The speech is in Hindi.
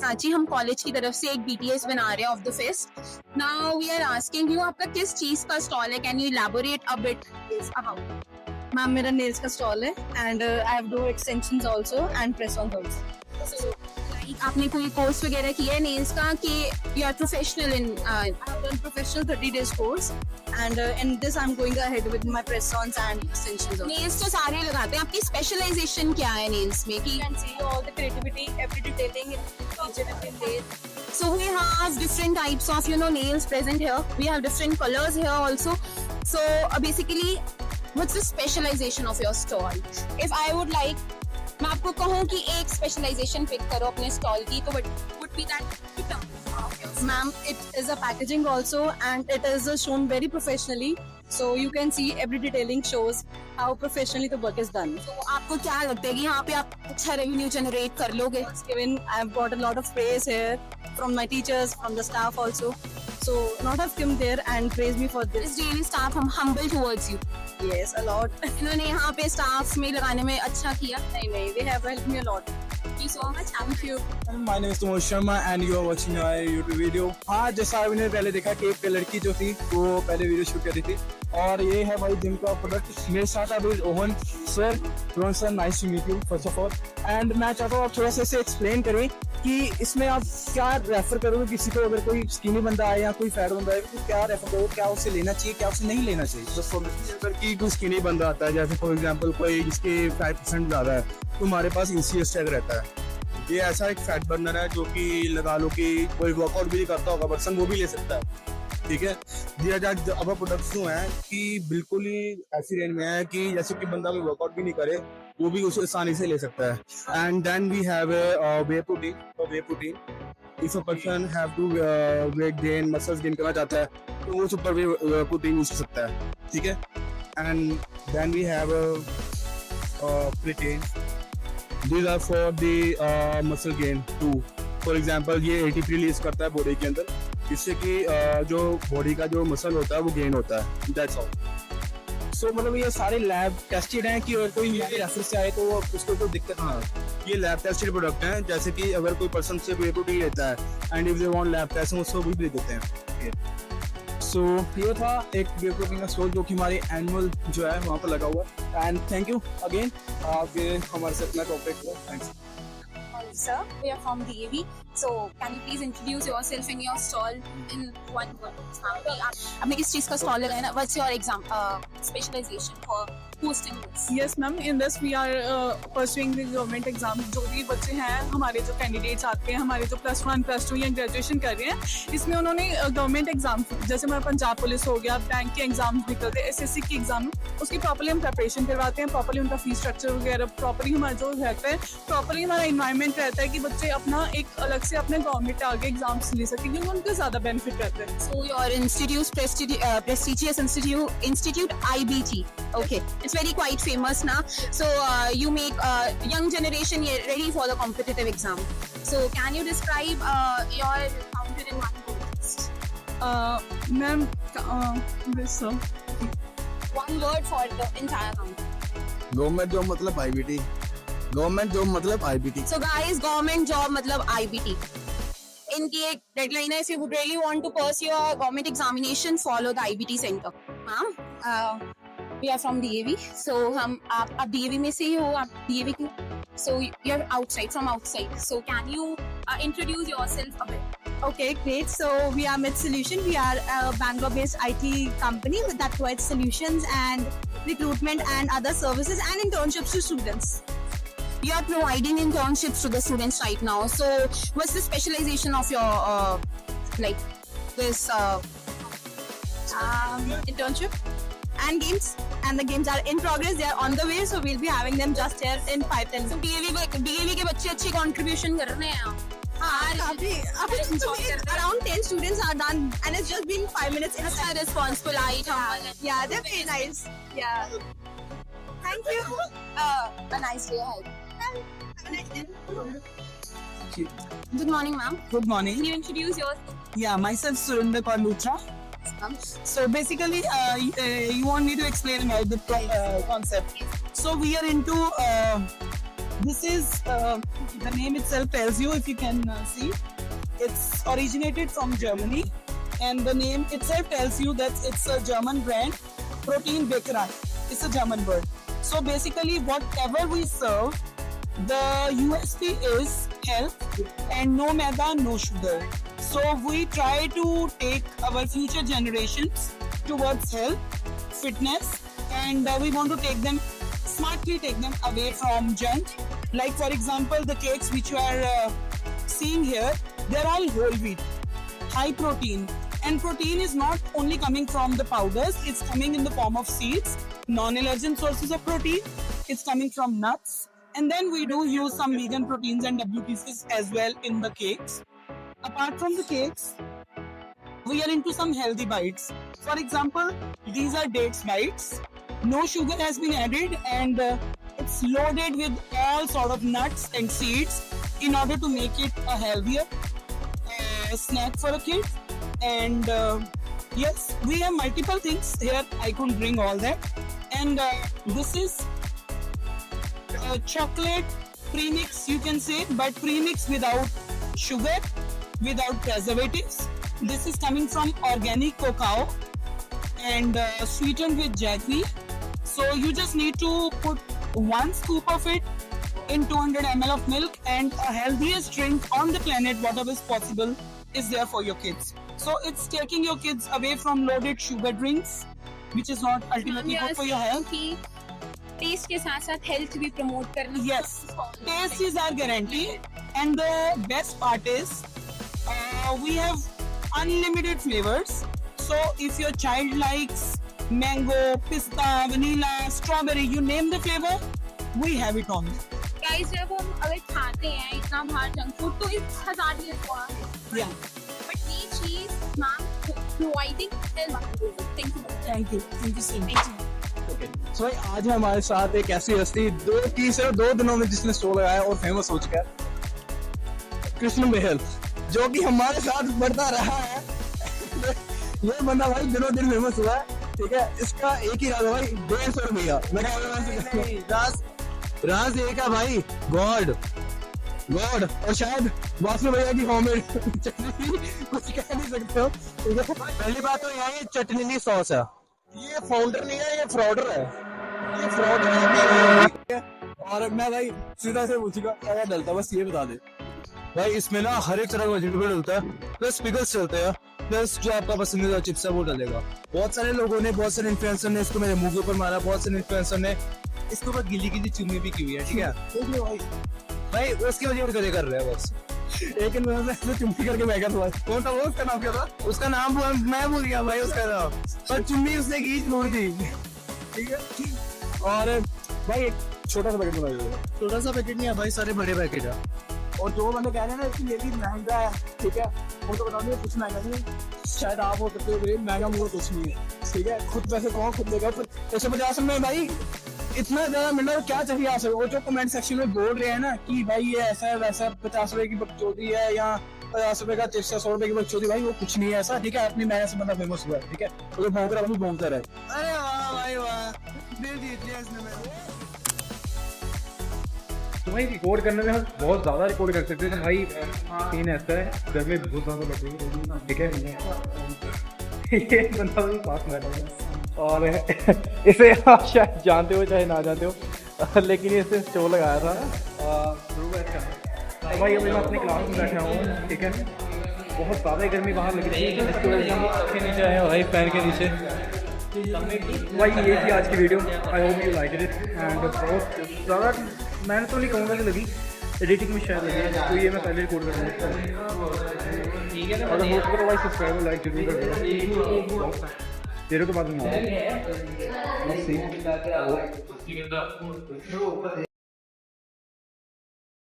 सांची हम कॉलेज की तरफ से एक BTS बना रहे हैं of the fest. Now we are asking you आपका किस चीज का स्टॉल है, can you elaborate a bit about? Ma'am मेरा नेल्स का स्टॉल है and I have do extensions also and press on also. आपने कोई कोर्स वगैरह किया है नेल्स का कि you are professional in? I have done professional 30 days course and in this I'm going ahead with my press-ons and extensions also. Nails तो सारे लगाते हैं, आपकी स्पेशलाइजेशन क्या है नेल्स में? कि You can see all the creativity, every detailing in each and every nail. so we have different types of nails present here. We have different colors here also. So basically what's the specialization of your stall? If I would like, मैं आपको कहूँ कि एक स्पेशलाइजेशन पिक करो अपने स्टॉल की, तो would be that Ma'am, it is a packaging also and it is shown very professionally. So you can see every detailing shows how professionally the work is done. तो आपको क्या लगता है कि यहाँ पे आप अच्छा रेवेन्यू जनरेट कर लोगे? Even I've got a lot of praise here from my teachers, from the staff also. So not have come there and praised me for this. Is daily staff humble towards you? Yes, a lot. इन्होंने यहाँ पे स्टाफ में लगाने में अच्छा किया? नहीं, they have helped me a lot. Thank you so much. Thank you. My name is Tumar Sharma and you are watching my YouTube video. हाँ, जैसा आपने पहले देखा कि एक लड़की जो थी वो पहले वीडियो शूट कर रही थी और ये है भाई जिनका प्रोडक्ट. मेरे साथ अभी Rohan sir. Rohan sir, nice to meet you first of all. And मैं चाहता हूँ आप थोड़ा सा इसे एक्सप्लेन करें कि इसमें आप क्या रेफर करोगे किसी को, अगर कोई स्किनी बंदा आए या कोई फैट बंदा आए तो क्या रेफर करोगे, क्या उसे लेना चाहिए, क्या उसे नहीं लेना चाहिए? अगर की कोई स्किनी बंदा आता है, जैसे फॉर एग्जांपल कोई जिसके 5% ज़्यादा है, तो हमारे पास ECS टैग रहता है. ये ऐसा एक फैट बर्नर है जो कि लगा लो कि कोई वर्कआउट भी करता होगा पर्सन, वो भी ले सकता है. ठीक है. दिया जाए अब प्रोडक्ट्स जो हैं कि बिल्कुल ही ऐसी रेंज में है कि जैसे कि बंदा कोई वर्कआउट भी नहीं करे वो भी उसे आसानी से ले सकता है. And then we have whey protein. Whey protein if a person have to weight gain, muscles gain करना चाहता है तो वो सुपर वे प्रोटीन यूज कर सकता है. ठीक है. And then we have protein. These are for the muscle gain too. For example, ये ATP रिलीज करता है बॉडी के अंदर, जिससे कि जो बॉडी का जो मसल होता है वो गेन होता है. That's all. सो मतलब ये सारे लैब टेस्टेड हैं कि अगर कोई मेरे रेफर से आए तो उसको कोई दिक्कत ना हो? ये लैब टेस्टेड प्रोडक्ट हैं. जैसे कि अगर कोई पर्सन से वे प्रोटीन लेता है and if they want lab test, उसको भी दे देते हैं. सो ये था एक वे प्रोटीन का स्टॉल जो कि हमारे एनुअल जो है वहाँ पर लगा हुआ है. एंड थैंक यू अगेन आप ये हमारे साथ इतना कॉपरेट किया. Thanks. Sir, we are from DAV. So, can you please introduce yourself in your stall in one word? आपने किस चीज का स्टॉल लगाया ना? What's your specialization for hosting this? Yes, ma'am. In this, we are pursuing the government exam. जो भी बच्चे हैं, हमारे जो कैंडिडेट्स आते हैं, हमारे जो +1, +2 या ग्रेजुएशन कर रहे हैं, इसमें उन्होंने गवर्नमेंट एग्जाम, जैसे हमारा पंजाब पुलिस हो गया, बैंक के एग्जाम्स निकलते हैं, SSC के एग्जाम, उसकी प्रॉपर्ली हम प्रिपरेशन करवाते हैं. प्रॉपर्ली उनका फीस स्ट्रक्चर वगैरह प्रॉपर्ली हमारा जो रहता है, प्रॉपर्ली हमारा इन्वायरमेंट रहता है कि बच्चे अपना एक अलग से अपने गवर्नमेंट आगे एग्जाम्स ले सकें, क्योंकि उनको ज़्यादा बेनिफिट रहता है. So your institute's prestigious institute IBT. Okay, it's very quite famous now. So you make young generation ready for the competitive exam. So can you describe your counter in one word? Ma'am, this sir. One word for the entire counter. Government job मतलब IBT. गवर्नमेंट जॉब मतलब IBT. So guys, government job मतलब IBT. इनकी एक डेडलाइन है. If you would really want to pursue your government examination, follow the IBT center. Ma'am, we are from DAV. So आप DAV में से ही हो? आप DAV के? So you're from outside. So can you introduce yourself a bit? Okay, great. So we are Mid Solution. We are a Bangalore-based IT company that provides solutions and recruitment and other services and internships to students. You are providing internships to the students right now. So what's the specialization of your this internship and games? And the games are in progress. They are on the way. So we'll be having them just here in 5-10 So DAV के बच्चे अच्छी contribution कर रहे हैं. Around 10 students are done and it's just been 5 minutes. It's a responsible, polite, humble. Yeah, they're very nice. Yeah. Thank you. A nice day ahead. Have a nice day. Good morning, ma'am. Good morning. Can you introduce yourself? Yeah, myself Surinder Kaur Luthra. So basically, you want me to explain the concept. So we are into This is the name itself tells you, if you can see, it's originated from Germany, and the name itself tells you that it's a German brand, Protein Bäckerei. It's a German word. So basically, whatever we serve, the USP is health and no maida, no sugar. So we try to take our future generations towards health, fitness, and we want to smartly take them away from junk. Like for example, the cakes which you are seeing here, they're all whole wheat, high protein. And protein is not only coming from the powders, it's coming in the form of seeds, non-allergen sources of protein. It's coming from nuts. And then we do use some vegan proteins and WPCs as well in the cakes. Apart from the cakes, we are into some healthy bites. For example, these are dates bites. No sugar has been added, and it's loaded with all sort of nuts and seeds in order to make it a healthier snack for a kid. And yes, we have multiple things here. I couldn't bring all that. And this is chocolate premix, you can say, but premix without sugar, without preservatives. This is coming from organic cacao and sweetened with jaggery. So you just need to put 1 scoop of it in 200 ml of milk, and a healthiest drink on the planet, whatever is possible, is there for your kids. So it's taking your kids away from loaded sugar drinks, which is not ultimately good for your health. Test के साथ साथ हेल्थ भी प्रमोट करना. Yes, taste is our guarantee, and the best part is we have unlimited flavors. So if your child likes mango, pista, vanilla, strawberry, you name the flavor, we have it on. Guys, जब हम अगर खाते हैं इतना बाहर जंक फूड तो इस 1000 years हुआ है. Yeah. But ये चीज ma'am providing health. Thank you so much. So भाई आज हमारे साथ एक ऐसी हस्ती सिर्फ 2 दिनों में जिसने शो लगाया और फेमस हो चुका है, कृष्ण बेहल, जो कि हमारे साथ बढ़ता रहा है. ये बंदा भाई दिनों दिन फेमस हुआ है, ठीक है. इसका एक ही राज है भाई, 150 रुपया. राज एक है भाई, गॉड. और शायद वासु भैया की होममेड चटनी, कुछ कह नहीं सकते हो. पहली बात तो यहाँ ये चटनी नहीं सॉस है, ये फाउंडर नहीं है, ये फ्रॉडर है. ये फ्रॉडर है. और मैं भाई सीधा से पूछूंगा क्या डलता है, बस ये बता दे भाई. इसमें ना हर एक तरह का वेजिटेबल डलता है, प्लस पिकल्स चलते हैं, प्लस जो आपका पसंदीदा चिप्स है वो डलेगा. बहुत सारे लोगों ने, बहुत सारे इन्फ्लुएंसर ने इसको मेरे मुंह के ऊपर मारा. बहुत सारे इन्फ्लुएंसर ने इसके ऊपर गिली गिली चुम्मी भी की हुई है, ठीक है भाई. उसकी वजह से कर रहे हैं बस. एक इन्फ्लुएंसर चुम्मी करके मैं था, कौन था वो, उसका नाम क्या था? उसका नाम मैं भूल गया भाई उसका नाम, पर चुम्मी उसने की छोड़ दी, ठीक है. और भाई एक छोटा सा पैकेट बनाइए. छोटा सा पैकेट नहीं है भाई, सारे बड़े पैकेट है. और जो बंदे कह रहे हैं ना कि ये भी महंगा है, ठीक है, वो तो बताओ कुछ महंगा नहीं है. शायद आप हो सकते हो महंगा मुझे कुछ नहीं है, ठीक है. खुद पैसे कौन खुद देगा. 150 में भाई इतना ज्यादा मिलना क्या चाहिए आपसे. वो जो कमेंट सेक्शन में बोल रहे हैं ना कि भाई ये ऐसा है वैसा, 50 रुपए की बकचोदी है या 50 रुपए का चिप्स, 100 रुपए की बकचोदी, भाई वो कुछ नहीं है ऐसा, ठीक है. अपनी मेहनत से बंदा फेमस हुआ है, ठीक है. तो भौंकता रहे. अरे वाह भाई वाह, दिल जीत लिया इसने मेरा. तो भाई रिकॉर्ड करने में हम बहुत ज़्यादा रिकॉर्ड कर सकते हैं भाई. सीन ऐसा है, घर में बहुत ज़्यादा लगेगी, ठीक है. ये बंदा भी पास बैठा है और इसे आप शायद जानते हो चाहे ना जानते हो, लेकिन ये इसने शो लगाया था. तो भाई अभी मैं अपनी क्लास में बैठा हूँ, ठीक है. बहुत ज़्यादा गर्मी बाहर लगी थी, इसकी वजह से हम अच्छे नीचे आए हैं भाई, फैन के नीचे. भाई ये थी आज की video. I hope you like it. And बहुत ज़्यादा मैंने तो नहीं कहूँगा कि लगी, एडिटिंग में शायद लगी, तो ये मैं पहले रिकॉर्ड कर सकता हूँ. अगर हो सके तो भाई सब्सक्राइब लाइक जरूर कर देना. तेरे को बाद में